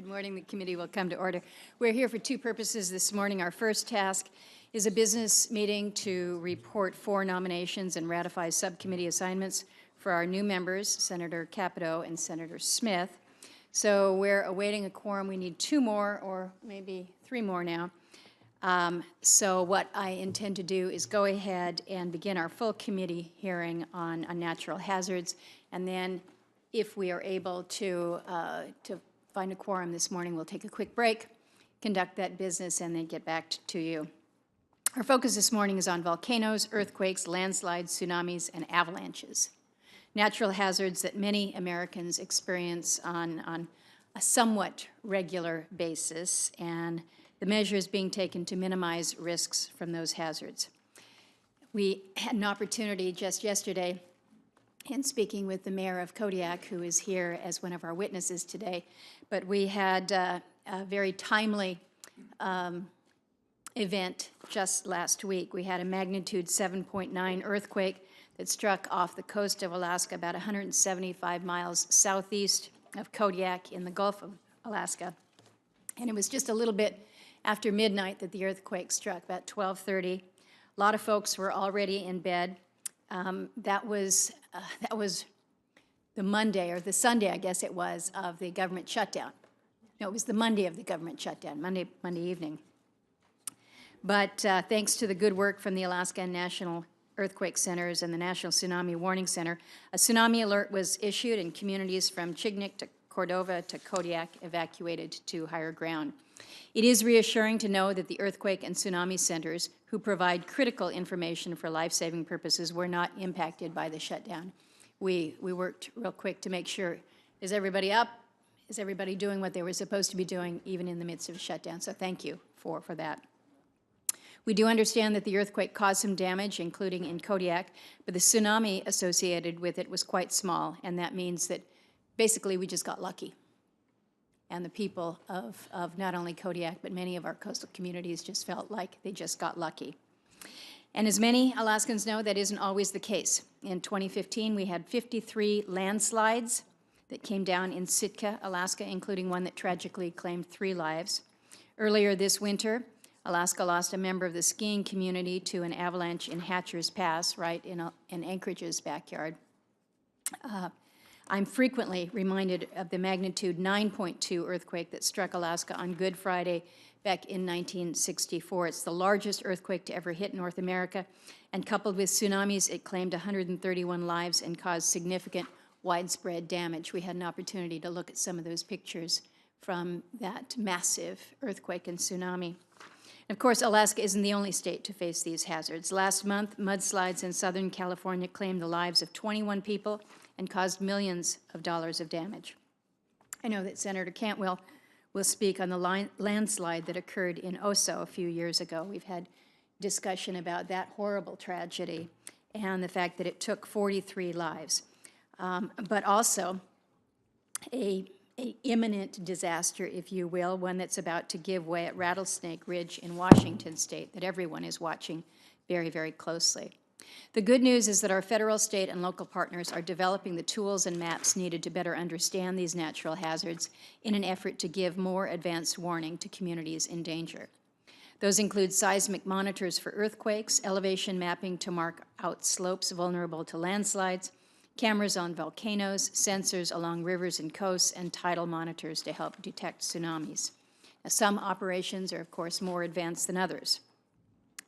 Good morning. The committee will come to order. We're here for two purposes this morning. Our first task is a business meeting to report 4 nominations and ratify subcommittee assignments for our new members, Senator Capito and Senator Smith. So we're awaiting a quorum. We need 2 more or maybe 3 more now. So what I intend to do is go ahead and begin our full committee hearing on natural hazards, and then if we are able to find a quorum this morning, we'll take a quick break, conduct that business, and then get back to you. Our focus this morning is on volcanoes, earthquakes, landslides, tsunamis, and avalanches, natural hazards that many Americans experience on a somewhat regular basis, and the measures being taken to minimize risks from those hazards. We had an opportunity just yesterday in speaking with the mayor of Kodiak, who is here as one of our witnesses today, but we had a very timely event just last week. We had a magnitude 7.9 earthquake that struck off the coast of Alaska about 175 miles southeast of Kodiak in the Gulf of Alaska. And it was just a little bit after midnight that the earthquake struck, about 12:30. A lot of folks were already in bed. That was the Monday, or the Sunday, I guess it was, of the government shutdown. No, it was the Monday of the government shutdown, Monday evening. But thanks to the good work from the Alaska National Earthquake Centers and the National Tsunami Warning Center, a tsunami alert was issued, and communities from Chignik to Cordova to Kodiak evacuated to higher ground. It is reassuring to know that the earthquake and tsunami centers, who provide critical information for life-saving purposes, were not impacted by the shutdown. We worked real quick to make sure, is everybody up? Is everybody doing what they were supposed to be doing, even in the midst of a shutdown? So thank you for that. We do understand that the earthquake caused some damage, including in Kodiak, but the tsunami associated with it was quite small, and that means that basically we just got lucky. And the people of not only Kodiak, but many of our coastal communities just felt like they just got lucky. And as many Alaskans know, that isn't always the case. In 2015, we had 53 landslides that came down in Sitka, Alaska, including one that tragically claimed 3 lives. Earlier this winter, Alaska lost a member of the skiing community to an avalanche in Hatcher's Pass, right in Anchorage's backyard. I'm frequently reminded of the magnitude 9.2 earthquake that struck Alaska on Good Friday back in 1964. It's the largest earthquake to ever hit North America, and coupled with tsunamis, it claimed 131 lives and caused significant widespread damage. We had an opportunity to look at some of those pictures from that massive earthquake and tsunami. And of course, Alaska isn't the only state to face these hazards. Last month, mudslides in Southern California claimed the lives of 21 people and caused millions of dollars of damage. I know that Senator Cantwell will speak on the landslide that occurred in Oso a few years ago. We've had discussion about that horrible tragedy and the fact that it took 43 lives, but also a imminent disaster, if you will, one that's about to give way at Rattlesnake Ridge in Washington state that everyone is watching very, very closely. The good news is that our federal, state, and local partners are developing the tools and maps needed to better understand these natural hazards in an effort to give more advanced warning to communities in danger. Those include seismic monitors for earthquakes, elevation mapping to mark out slopes vulnerable to landslides, cameras on volcanoes, sensors along rivers and coasts, and tidal monitors to help detect tsunamis. Now, some operations are, of course, more advanced than others.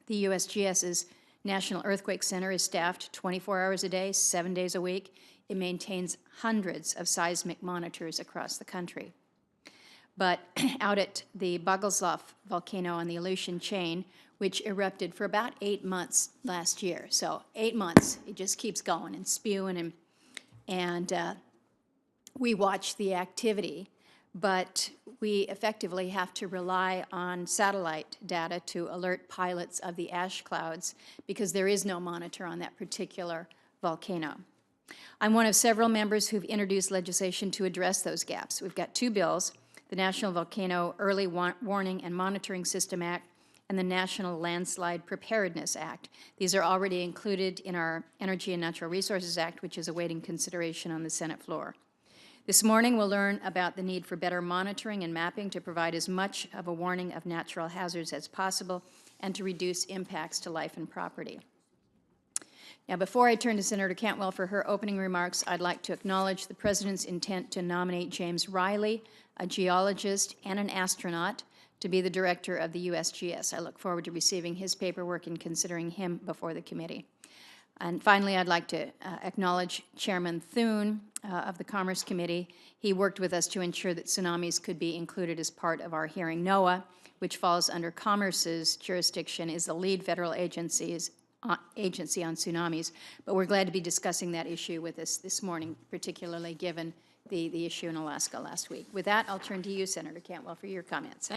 The USGS's National Earthquake Center is staffed 24 hours a day, 7 days a week. It maintains hundreds of seismic monitors across the country. But out at the Bogoslov volcano on the Aleutian Chain, which erupted for about 8 months last year. So 8 months, it just keeps going and spewing, and we watch the activity, but we effectively have to rely on satellite data to alert pilots of the ash clouds because there is no monitor on that particular volcano. I'm one of several members who've introduced legislation to address those gaps. We've got 2 bills, the National Volcano Early Warning and Monitoring System Act and the National Landslide Preparedness Act. These are already included in our Energy and Natural Resources Act, which is awaiting consideration on the Senate floor. This morning, we'll learn about the need for better monitoring and mapping to provide as much of a warning of natural hazards as possible and to reduce impacts to life and property. Now, before I turn to Senator Cantwell for her opening remarks, I'd like to acknowledge the President's intent to nominate James Riley, a geologist and an astronaut, to be the director of the USGS. I look forward to receiving his paperwork and considering him before the committee. And finally, I'd like to acknowledge Chairman Thune of the Commerce Committee. He worked with us to ensure that tsunamis could be included as part of our hearing. NOAA, which falls under Commerce's jurisdiction, is the lead federal agency on tsunamis, but we're glad to be discussing that issue with us this morning, particularly given the issue in Alaska last week. With that, I'll turn to you, Senator Cantwell, for your comments.